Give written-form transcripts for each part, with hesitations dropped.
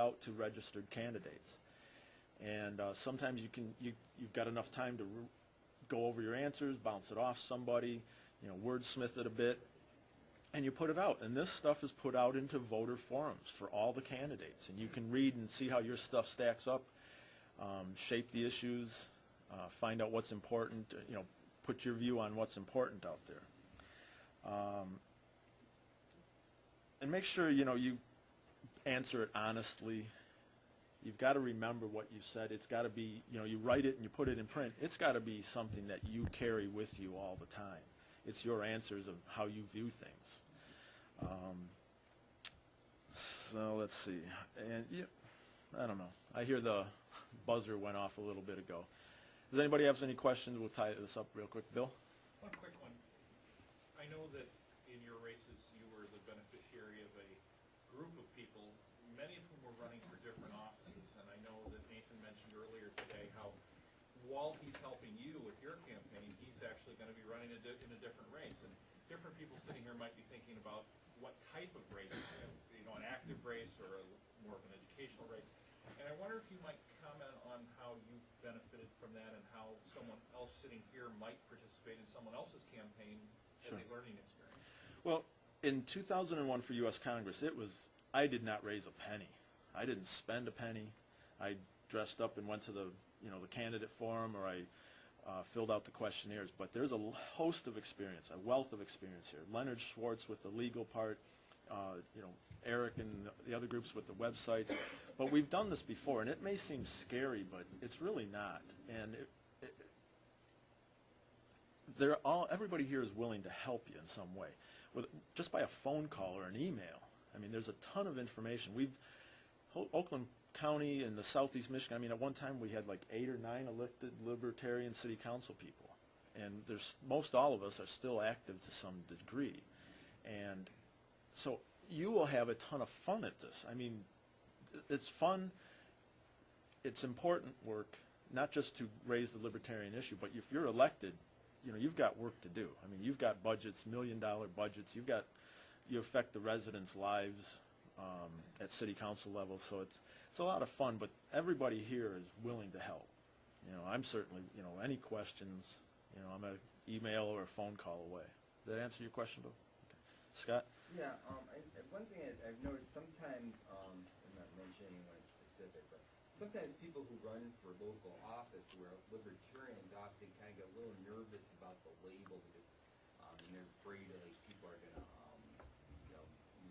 out to registered candidates. And sometimes you've got enough time to go over your answers, bounce it off somebody, wordsmith it a bit, and you put it out. And this stuff is put out into voter forums for all the candidates, and you can read and see how your stuff stacks up, shape the issues, find out what's important, put your view on what's important out there. And make sure, you answer it honestly. You've got to remember what you said. It's got to be, you write it and you put it in print. It's got to be something that you carry with you all the time. It's your answers of how you view things. So let's see. And I don't know. I hear the buzzer went off a little bit ago. Does anybody have any questions? We'll tie this up real quick. Bill? One quick one. I know that in your races you were the beneficiary of a group of people, many of whom were running for different offices. And I know that Nathan mentioned earlier today how while he's helping you with your campaign, he's actually going to be running in a different race. And different people sitting here might be thinking about what type of race, an active race or more of an educational race. And I wonder if you might comment on how you benefited from that and how someone else sitting here might participate in someone else's campaign as a learning experience. Well, in 2001 for U.S. Congress, I did not raise a penny. I didn't spend a penny. I dressed up and went to the candidate forum, or I filled out the questionnaires. But there's a host of experience, a wealth of experience here. Leonard Schwartz with the legal part, Eric and the other groups with the websites. But we've done this before, and it may seem scary, but it's really not. And everybody here is willing to help you in some way, just by a phone call or an email. I mean, there's a ton of information. Oakland County and the Southeast Michigan, I mean, at one time we had like 8 or 9 elected Libertarian city council people. And most all of us are still active to some degree. And so you will have a ton of fun at this. I mean, it's fun. It's important work, not just to raise the libertarian issue, but if you're elected, you've got work to do. I mean, you've got budgets, million-dollar budgets. You affect the residents' lives at city council level, so it's a lot of fun. But everybody here is willing to help. I'm certainly, any questions, I'm an email or a phone call away. Did that answer your question, Bill? Okay. Scott? Yeah. One thing I've noticed sometimes, I'm not mentioning anyone specific, but sometimes people who run for local office, who are libertarians, often kind of get a little nervous about the label because they're afraid that people are going to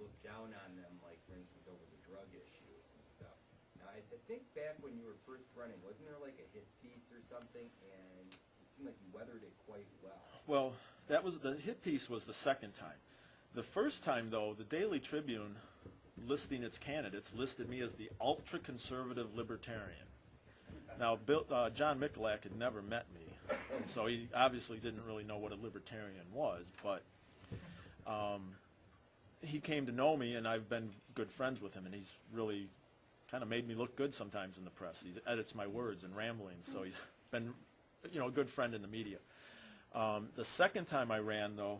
look down on them, like for instance over the drug issue and stuff. Now I think back when you were first running, wasn't there like a hit piece or something, and it seemed like you weathered it quite well. Well, the hit piece was the second time. The first time, though, the Daily Tribune, listing its candidates, listed me as the ultra-conservative libertarian. Now, John Michalak had never met me, and so he obviously didn't really know what a libertarian was, but he came to know me, and I've been good friends with him, and he's really kind of made me look good sometimes in the press. He edits my words and ramblings, so he's been a good friend in the media. The second time I ran, though,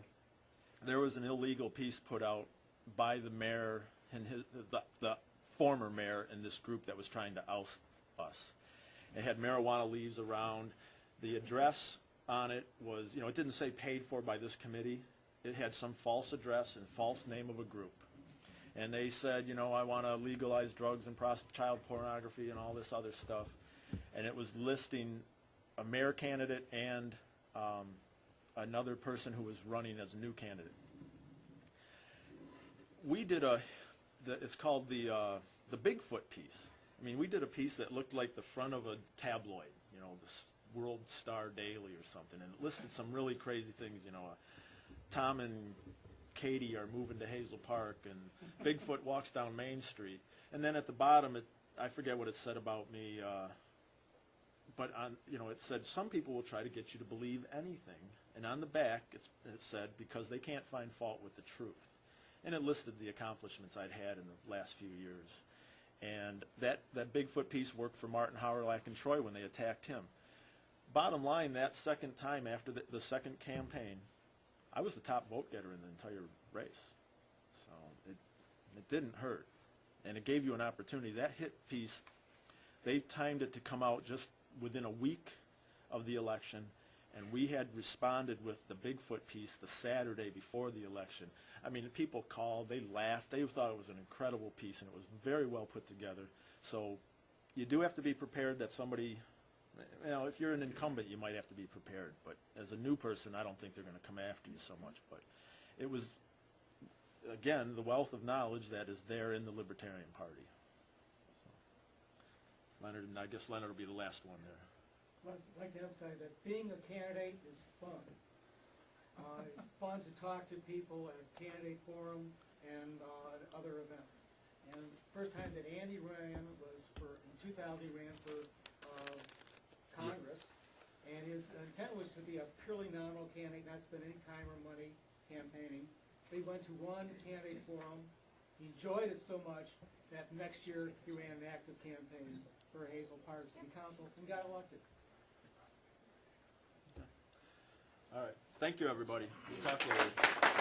there was an illegal piece put out by the mayor and the former mayor in this group that was trying to oust us. It had marijuana leaves around. The address on it was, it didn't say paid for by this committee. It had some false address and false name of a group. And they said, I want to legalize drugs and child pornography and all this other stuff. And it was listing a mayor candidate and another person who was running as a new candidate. We did it's called the Bigfoot piece. I mean, we did a piece that looked like the front of a tabloid, the World Star Daily or something, and it listed some really crazy things, Tom and Katie are moving to Hazel Park, and Bigfoot walks down Main Street. And then at the bottom, I forget what it said about me, but it said, some people will try to get you to believe anything. And on the back, it said, because they can't find fault with the truth. And it listed the accomplishments I'd had in the last few years. And that Bigfoot piece worked for Martin Howard and Troy when they attacked him. Bottom line, that second time after the second campaign, I was the top vote getter in the entire race. So it didn't hurt. and it gave you an opportunity. That hit piece, they timed it to come out just within a week of the election, and we had responded with the Bigfoot piece the Saturday before the election. I mean, people called, they laughed, they thought it was an incredible piece, and it was very well put together. So you do have to be prepared that somebody, you know, if you're an incumbent, you might have to be prepared. But as a new person, I don't think they're going to come after you so much. But it was, again, the wealth of knowledge that is there in the Libertarian Party. So, Leonard, and I guess Leonard will be the last one there. I'd like to emphasize that being a candidate is fun. It's fun to talk to people at a candidate forum and at other events. And the first time that Andy ran was in 2000 he ran for Congress. And his intent was to be a purely nominal candidate, not spend any time or money campaigning. He went to one candidate forum. He enjoyed it so much that next year he ran an active campaign for Hazel Park City Council and got elected. All right. Thank you, everybody. We'll talk later.